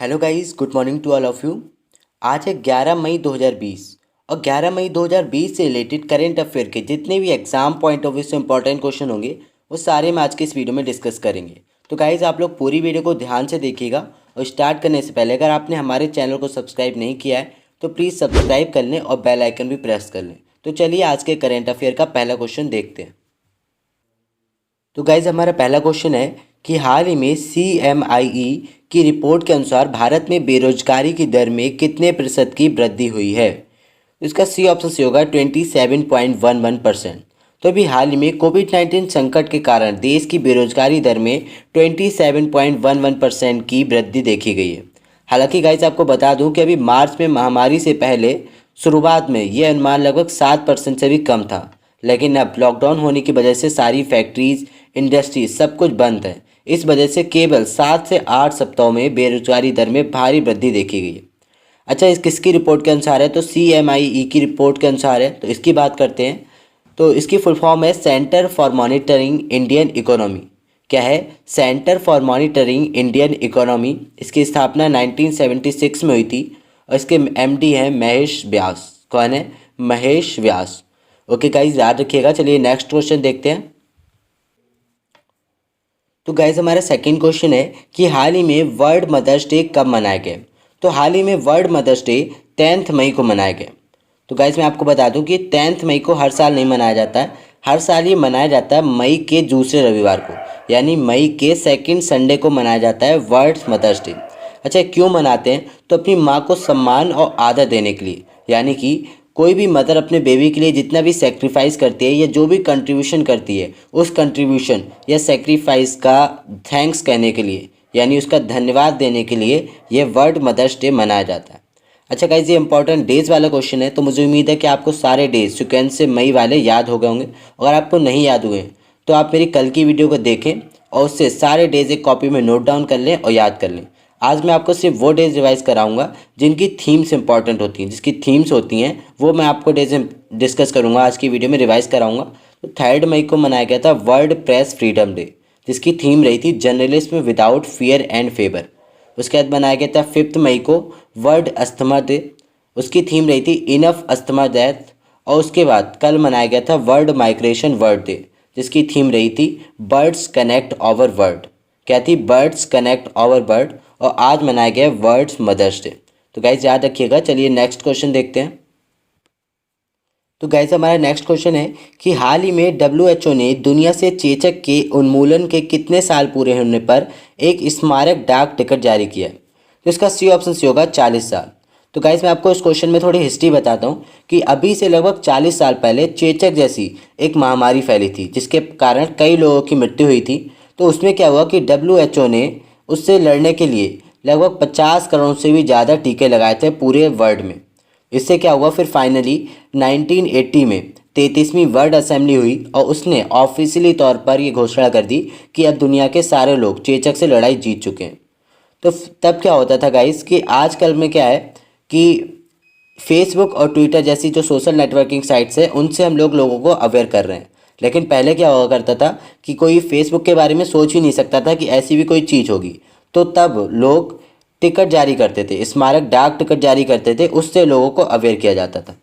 Hello guys, good morning to all of you. आज है 11 मई 2020 और 11 मई 2020 से रिलेटेड करेंट अफेयर के जितने भी एग्जाम पॉइंट ऑफ व्यू से इंपॉर्टेंट क्वेश्चन होंगे वो सारे हम आज के इस वीडियो में डिस्कस करेंगे। तो गाइस आप लोग पूरी वीडियो को ध्यान से देखिएगा और स्टार्ट करने से पहले अगर आपने हमारे चैनल को सब्सक्राइब नहीं किया है तो प्लीज़ सब्सक्राइब कर लें और बेल आइकन भी प्रेस कर लें। तो चलिए आज के करेंट अफेयर का पहला क्वेश्चन देखते हैं। तो गाइज हमारा पहला क्वेश्चन है कि हाल ही में CMIE की रिपोर्ट के अनुसार भारत में बेरोजगारी की दर में कितने प्रतिशत की वृद्धि हुई है। तो इसका सी ऑप्शन से होगा 27.11%। तो अभी हाल ही में कोविड-19 संकट के कारण देश की बेरोजगारी दर में 27.11% की वृद्धि देखी गई है। हालांकि गाइज आपको बता दूं कि अभी मार्च में महामारी से पहले शुरुआत में ये अनुमान लगभग 7% से भी कम था, लेकिन अब लॉकडाउन होने की वजह से सारी फैक्ट्रीज इंडस्ट्रीज सब कुछ बंद है। इस वजह से केवल 7 से 8 सप्ताहों में बेरोजगारी दर में भारी वृद्धि देखी गई है। अच्छा, इस किसकी रिपोर्ट के अनुसार है? तो CMIE की रिपोर्ट के अनुसार है। तो इसकी बात करते हैं। तो इसकी फुल फॉर्म है centre for monitoring Indian economy. क्या है? Centre for monitoring Indian economy. इसकी स्थापना 1976 में हुई थी और इसके MD हैं महेश व्यास। कौन है? महेश व्यास। ओके गाइज, याद रखिएगा। चलिए नेक्स्ट क्वेश्चन देखते हैं। तो गाइज हमारा सेकंड क्वेश्चन है कि हाल ही में वर्ल्ड मदर्स डे कब मनाया गया। तो हाल ही में वर्ल्ड मदर्स डे 10 मई को मनाया गया। तो गाइज मैं आपको बता दूं कि 10 मई को हर साल नहीं मनाया जाता है। हर साल ये मनाया जाता है मई के दूसरे रविवार को, यानी मई के सेकंड संडे को मनाया जाता है वर्ल्ड मदर्स डे। अच्छा, क्यों मनाते हैं? तो अपनी माँ को सम्मान और आदर देने के लिए, यानी कि कोई भी मदर अपने बेबी के लिए जितना भी सेक्रीफाइस करती है या जो भी कंट्रीब्यूशन करती है उस कंट्रीब्यूशन या सेक्रीफाइस का थैंक्स कहने के लिए, यानी उसका धन्यवाद देने के लिए ये वर्ल्ड मदर्स डे मनाया जाता है। अच्छा गाइज, ये इंपॉर्टेंट डेज वाला क्वेश्चन है, तो मुझे उम्मीद है कि आपको सारे डेज सिक्वेंस से मई वाले याद हो गए होंगे। अगर आपको नहीं याद हुए हैं तो आप मेरी कल की वीडियो को देखें और उससे सारे डेज एक कॉपी में नोट डाउन कर लें और याद कर लें। आज मैं आपको सिर्फ वो डेज रिवाइज कराऊंगा जिनकी थीम्स इंपॉर्टेंट होती हैं, जिसकी थीम्स होती हैं वो मैं आपको डेज डिस्कस करूंगा, आज की वीडियो में रिवाइज कराऊंगा। तो 3 मई को मनाया गया था वर्ल्ड प्रेस फ्रीडम डे, जिसकी थीम रही थी journalism without fear and favour. उसके बाद बनाया गया था 5 मई को वर्ल्ड अस्थमा डे, उसकी थीम रही थी इनफ अस्थमा डेथ। और उसके बाद कल मनाया गया था वर्ल्ड माइग्रेशन वर्ल्ड डे, जिसकी थीम रही थी बर्ड्स कनेक्ट आवर वर्ल्ड। क्या थी? Birds connect our world. और आज मनाया गया वर्ल्ड मदर्स डे। तो गाइज याद रखिएगा। चलिए नेक्स्ट क्वेश्चन देखते हैं। तो गाइज हमारा नेक्स्ट क्वेश्चन है कि हाल ही में WHO ने दुनिया से चेचक के उन्मूलन के कितने साल पूरे होने पर एक स्मारक डाक टिकट जारी किया है। तो इसका सी ऑप्शन सी होगा 40 साल। तो गाइज मैं आपको इस क्वेश्चन में थोड़ी हिस्ट्री बताता हूँ कि अभी से लगभग 40 साल पहले चेचक जैसी एक महामारी फैली थी जिसके कारण कई लोगों की मृत्यु हुई थी। तो उसमें क्या हुआ कि WHO ने उससे लड़ने के लिए लगभग 50 करोड़ से भी ज़्यादा टीके लगाए थे पूरे वर्ल्ड में। इससे क्या हुआ, फिर फाइनली 1980 में 33वीं वर्ल्ड असेंबली हुई और उसने ऑफिशियली तौर पर ये घोषणा कर दी कि अब दुनिया के सारे लोग चेचक से लड़ाई जीत चुके हैं। तो तब क्या होता था गाइस कि आजकल में क्या है कि फेसबुक और ट्विटर जैसी जो सोशल नेटवर्किंग साइट्स है उनसे हम लोगों को अवेयर कर रहे हैं। लेकिन पहले क्या हुआ करता था कि कोई फेसबुक के बारे में सोच ही नहीं सकता था कि ऐसी भी कोई चीज़ होगी। तो तब लोग टिकट जारी करते थे, स्मारक डाक टिकट जारी करते थे, उससे लोगों को अवेयर किया जाता था।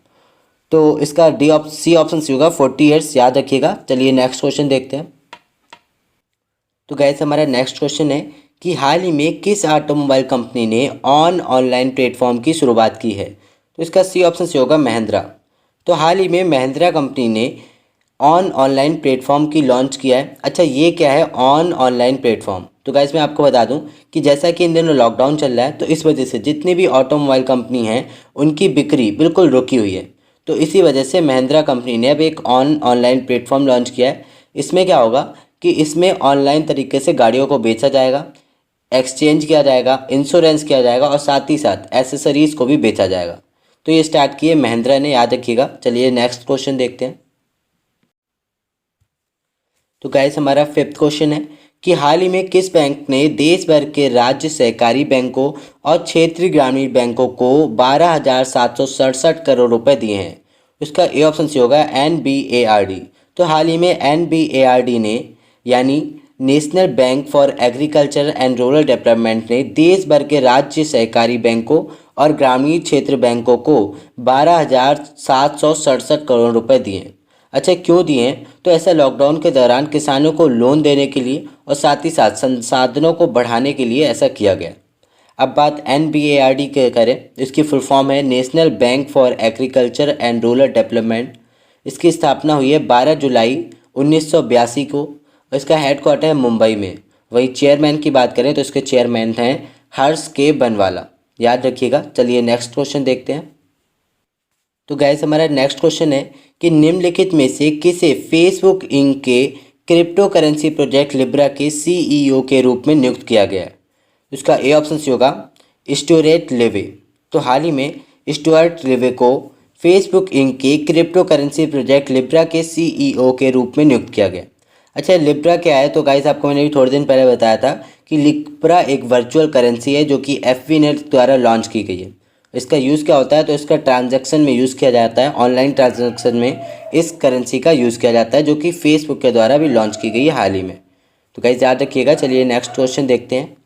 तो इसका सी ऑप्शन सी होगा 40 ईयर्स। याद रखिएगा। चलिए नेक्स्ट क्वेश्चन देखते हैं। तो गाइस हमारा नेक्स्ट क्वेश्चन है कि हाल ही में किस ऑटोमोबाइल कंपनी ने ऑनलाइन प्लेटफॉर्म की शुरुआत की है। तो इसका सी ऑप्शन से होगा महिंद्रा। तो हाल ही में महिंद्रा कंपनी ने ऑनलाइन प्लेटफॉर्म की लॉन्च किया है। अच्छा, ये क्या है ऑनलाइन प्लेटफॉर्म? तो गाइस मैं आपको बता दूं कि जैसा कि इन दिनों लॉकडाउन चल रहा है तो इस वजह से जितनी भी ऑटोमोबाइल कंपनी हैं उनकी बिक्री बिल्कुल रुकी हुई है। तो इसी वजह से महिंद्रा कंपनी ने अब एक ऑनलाइन प्लेटफॉर्म लॉन्च किया है। इसमें क्या होगा कि इसमें ऑनलाइन तरीके से गाड़ियों को बेचा जाएगा, एक्सचेंज किया जाएगा, इंश्योरेंस किया जाएगा और साथ ही साथ एसेसरीज़ को भी बेचा जाएगा। तो ये स्टार्ट किए महिंद्रा ने, याद रखिएगा। चलिए नेक्स्ट क्वेश्चन देखते हैं। तो गाइस हमारा फिफ्थ क्वेश्चन है कि हाल ही में किस बैंक ने देश भर के राज्य सहकारी बैंकों और क्षेत्रीय ग्रामीण बैंकों को 12,767 करोड़ रुपए दिए हैं। उसका ए ऑप्शन से होगा NBARD। तो हाल ही में NBARD ने, यानी national bank for agriculture and rural development ने देश भर के राज्य सहकारी बैंकों और ग्रामीण क्षेत्र बैंकों को 12,767 करोड़ रुपए दिए। अच्छा, क्यों दिए हैं? तो ऐसा लॉकडाउन के दौरान किसानों को लोन देने के लिए और साथ ही साथ संसाधनों को बढ़ाने के लिए ऐसा किया गया। अब बात NBARD के करें, इसकी फुल फॉर्म है national bank for agriculture and rural development. इसकी स्थापना हुई है 12 जुलाई 1982 को और इसका हेडक्वार्टर है मुंबई में। वही चेयरमैन की बात करें तो इसके चेयरमैन हैं हर्ष के बनवाला, याद रखिएगा। चलिए नेक्स्ट क्वेश्चन देखते हैं। तो गैस हमारा नेक्स्ट क्वेश्चन है कि निम्नलिखित में से किसे फेसबुक इंक के क्रिप्टो करेंसी प्रोजेक्ट लिब्रा के CEO के रूप में नियुक्त किया गया है? इसका ए ऑप्शन होगा स्टुअर्ट लेवे। तो हाल ही में स्टुअर्ट लेवे को फेसबुक इंक के क्रिप्टो करेंसी प्रोजेक्ट लिब्रा के CEO के रूप में नियुक्त किया गया। अच्छा, लिब्रा क्या है? तो गाइस आपको मैंने भी थोड़े दिन पहले बताया था कि लिब्रा एक वर्चुअल करेंसी है जो कि FVNet द्वारा लॉन्च की गई है। इसका यूज़ क्या होता है? तो इसका ट्रांजैक्शन में यूज़ किया जाता है, ऑनलाइन ट्रांजैक्शन में इस करेंसी का यूज़ किया जाता है जो कि फेसबुक के द्वारा भी लॉन्च की गई है हाल ही में। तो गाइस याद रखिएगा। चलिए नेक्स्ट क्वेश्चन देखते हैं।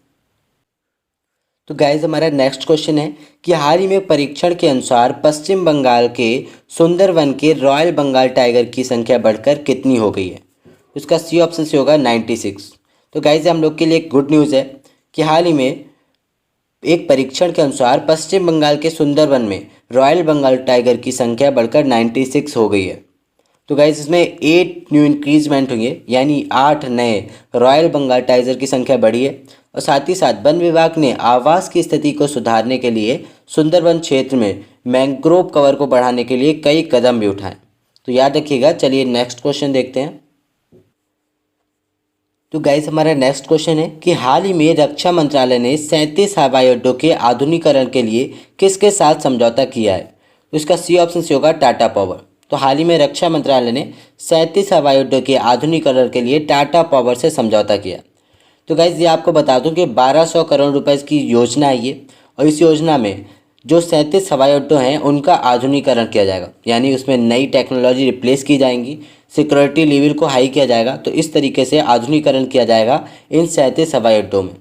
तो गाइस हमारा नेक्स्ट क्वेश्चन है कि हाल ही में परीक्षण के अनुसार पश्चिम बंगाल के सुंदरवन के रॉयल बंगाल टाइगर की संख्या बढ़कर कितनी हो गई है? इसका सी ऑप्शन से होगा 96। तो गाइस हम लोग के लिए एक गुड न्यूज़ है कि हाल ही में एक परीक्षण के अनुसार पश्चिम बंगाल के सुंदरवन में रॉयल बंगाल टाइगर की संख्या बढ़कर 96 हो गई है। तो गाइस इसमें 8 न्यू इंक्रीजमेंट हुई है, यानी 8 नए रॉयल बंगाल टाइगर की संख्या बढ़ी है। और साथ ही साथ वन विभाग ने आवास की स्थिति को सुधारने के लिए सुंदरवन क्षेत्र में मैंग्रोव कवर को बढ़ाने के लिए कई कदम भी उठाए। तो याद रखिएगा। चलिए नेक्स्ट क्वेश्चन देखते हैं। तो गाइस हमारा नेक्स्ट क्वेश्चन है कि हाल ही में रक्षा मंत्रालय ने 37 हवाई अड्डों के आधुनिकीकरण के लिए किसके साथ समझौता किया है? तो इसका सी ऑप्शन से होगा टाटा पावर। तो हाल ही में रक्षा मंत्रालय ने 37 हवाई अड्डों के आधुनिकीकरण के लिए टाटा पावर से समझौता किया। तो गाइस ये आपको बता दूं कि 1200 करोड़ रुपए की योजना है ये, और इस योजना में जो 37 हवाई अड्डों हैं उनका आधुनिकीकरण किया जाएगा, यानी उसमें नई टेक्नोलॉजी रिप्लेस की जाएंगी, सिक्योरिटी लेवल को हाई किया जाएगा। तो इस तरीके से आधुनिकीकरण किया जाएगा इन 37 हवाई अड्डों में।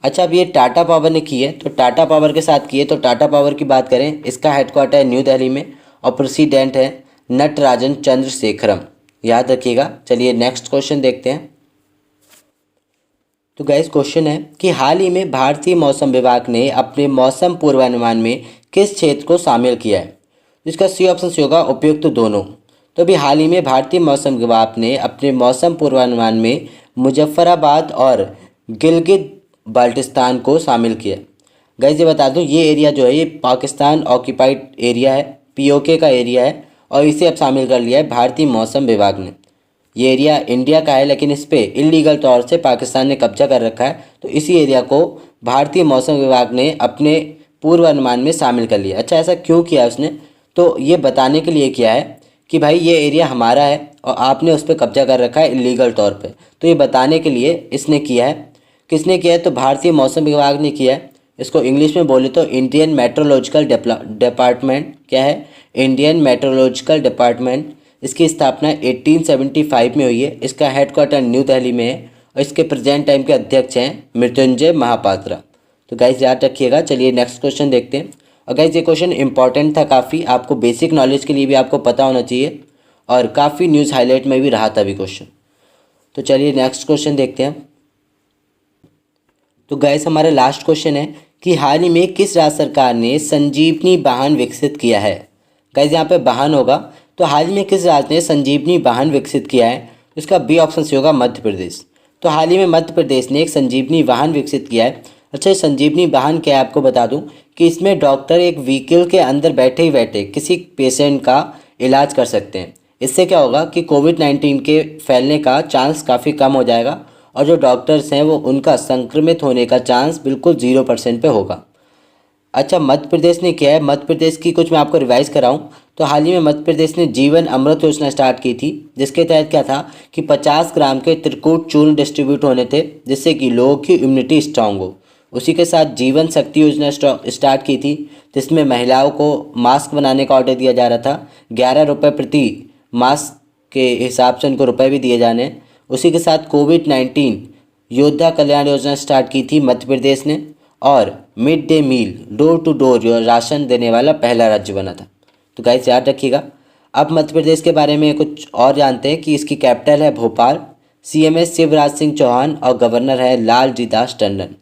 अच्छा, अब ये टाटा पावर ने की है, तो टाटा पावर के साथ की है। तो टाटा पावर की बात करें, इसका हेडक्वार्टर है न्यू दिल्ली में और प्रेसिडेंट है नटराजन चंद्रशेखरम, याद रखिएगा। चलिए नेक्स्ट क्वेश्चन देखते हैं। तो गाइस क्वेश्चन है कि हाल ही में भारतीय मौसम विभाग ने अपने मौसम पूर्वानुमान में किस क्षेत्र को शामिल किया है? इसका सी ऑप्शन से होगा उपयुक्त दोनों। तो अभी हाल ही में भारतीय मौसम विभाग ने अपने मौसम पूर्वानुमान में मुजफ्फराबाद और गिलगित बाल्टिस्तान को शामिल किया। गाइस ये बता दूं, ये एरिया जो है ये पाकिस्तान ऑक्यूपाइड एरिया है, POK का एरिया है, और इसे अब शामिल कर लिया है भारतीय मौसम विभाग ने। ये एरिया इंडिया का है लेकिन इस पर इलीगल तौर से पाकिस्तान ने कब्जा कर रखा है, तो इसी एरिया को भारतीय मौसम विभाग ने अपने पूर्वानुमान में शामिल कर लिया। अच्छा, ऐसा क्यों किया उसने? तो ये बताने के लिए किया है कि भाई ये एरिया हमारा है और आपने उस पर कब्जा कर रखा है इलीगल तौर पे। तो ये बताने के लिए इसने किया है। किसने किया है? तो भारतीय मौसम विभाग ने किया है। इसको इंग्लिश में बोले तो इंडियन मेट्रोलॉजिकल डिपार्टमेंट। क्या है? Indian meteorological department. इसकी स्थापना 1875 में हुई है। इसका हेडक्वार्टर न्यू दिल्ली में है और इसके प्रेजेंट टाइम के अध्यक्ष हैं मृत्युंजय महापात्रा। तो गाइस याद रखिएगा। चलिए नेक्स्ट क्वेश्चन देखते हैं। और गाइस ये क्वेश्चन इंपॉर्टेंट था काफ़ी, आपको बेसिक नॉलेज के लिए भी आपको पता होना चाहिए, और काफ़ी न्यूज़ हाईलाइट में भी रहा था अभी क्वेश्चन। तो चलिए नेक्स्ट क्वेश्चन देखते हैं। तो गाइस हमारा लास्ट क्वेश्चन है कि हाल ही में किस राज्य सरकार ने संजीवनी वाहन विकसित किया है? गाइस यहाँ पे वाहन होगा, तो हाल ही में किस राज्य ने संजीवनी वाहन विकसित किया है? इसका बी ऑप्शन से होगा मध्य प्रदेश। तो हाल ही में मध्य प्रदेश ने एक संजीवनी वाहन विकसित किया है। अच्छा, ये संजीवनी वाहन क्या है आपको बता दूं कि इसमें डॉक्टर एक व्हीकल के अंदर बैठे ही बैठे किसी पेशेंट का इलाज कर सकते हैं। इससे क्या होगा कि कोविड-19 के फैलने का चांस काफ़ी कम हो जाएगा, और जो डॉक्टर्स हैं वो उनका संक्रमित होने का चांस बिल्कुल 0% पे होगा। अच्छा, मध्य प्रदेश ने किया है, मध्य प्रदेश की कुछ मैं आपको रिवाइज कराऊं तो हाल ही में मध्य प्रदेश ने जीवन अमृत योजना स्टार्ट की थी, जिसके तहत क्या था कि 50 ग्राम के त्रिकूट चूर्ण डिस्ट्रीब्यूट होने थे जिससे कि लोगों की इम्यूनिटी स्ट्रांग हो। उसी के साथ जीवन शक्ति योजना स्टार्ट की थी, जिसमें महिलाओं को मास्क बनाने का ऑर्डर दिया जा रहा था। 11 रुपये प्रति मास्क के हिसाब से उनको रुपए भी दिए जाने। उसी के साथ कोविड-19 योद्धा कल्याण योजना स्टार्ट की थी मध्य प्रदेश ने, और mid day meal door to door ration देने वाला पहला राज्य बना था। तो गाइस याद रखिएगा। अब मध्य प्रदेश के बारे में कुछ और जानते हैं कि इसकी कैपिटल है भोपाल, सीएम है शिवराज सिंह चौहान और गवर्नर है लालजी दास टंडन।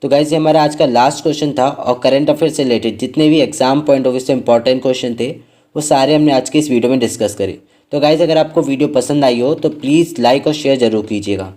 तो गाइस ये हमारा आज का लास्ट क्वेश्चन था, और करंट अफेयर से रिलेटेड जितने भी एग्जाम पॉइंट ऑफ व्यू से इंपॉर्टेंट क्वेश्चन थे वो सारे हमने आज की इस वीडियो में डिस्कस करे। तो गाइस अगर आपको वीडियो पसंद आई हो तो प्लीज़ लाइक और शेयर ज़रूर कीजिएगा।